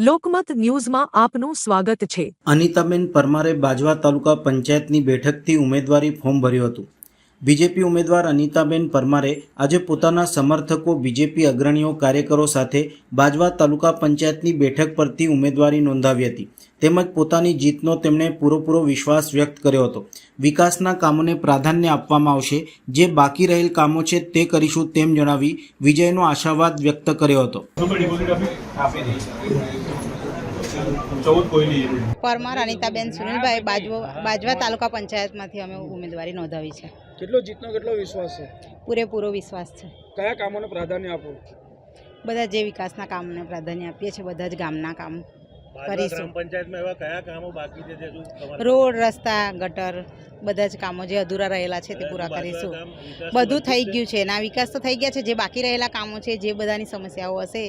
લોકમત ન્યૂઝમાં આપનું સ્વાગત છે। અનિતાબેન પરમારે બાજવા તાલુકા પંચાયતની બેઠકથી ઉમેદવારી ફોર્મ ભર્યું હતું। બીજેપી ઉમેદવાર અનિતાબેન પરમારે આજે પોતાના સમર્થકો, બીજેપી અગ્રણીઓ, કાર્યકરો સાથે બાજવા તાલુકા પંચાયતની બેઠક પરથી ઉમેદવારી નોંધાવી હતી। તેમજ પોતાની જીતનો તેમણે પૂરેપૂરો વિશ્વાસ વ્યક્ત કર્યો હતો। વિકાસના કામોને પ્રાધાન્ય આપવામાં આવશે, જે બાકી રહેલ કામો છે તે કરીશું તેમ જણાવી વિજયનો આશાવાદ વ્યક્ત કર્યો હતો। પરમાર અનિતાબેન સુનિલભાઈ બાજવા તાલુકા પંચાયતમાંથી અમે ઉમેદવારી નોંધાવી છે। કેટલો જીતનો કેટલો વિશ્વાસ છે? પૂરેપૂરો વિશ્વાસ છે। કયા કામોને પ્રાધાન્ય આપો? બધા જે વિકાસના કામને પ્રાધાન્ય આપીએ છીએ, બધા જ ગામના કામ કરીશું। પંચાયતમાં એવા કયા કામો બાકી છે જે રોડ, રસ્તા, ગટર, બધા જ કામો જે અધૂરા રહેલા છે તે પૂરા કરીશું। બધું થઈ ગયું છે, ના વિકાસ તો થઈ ગયા છે, જે બાકી રહેલા કામો છે, જે બધાની સમસ્યાઓ હશે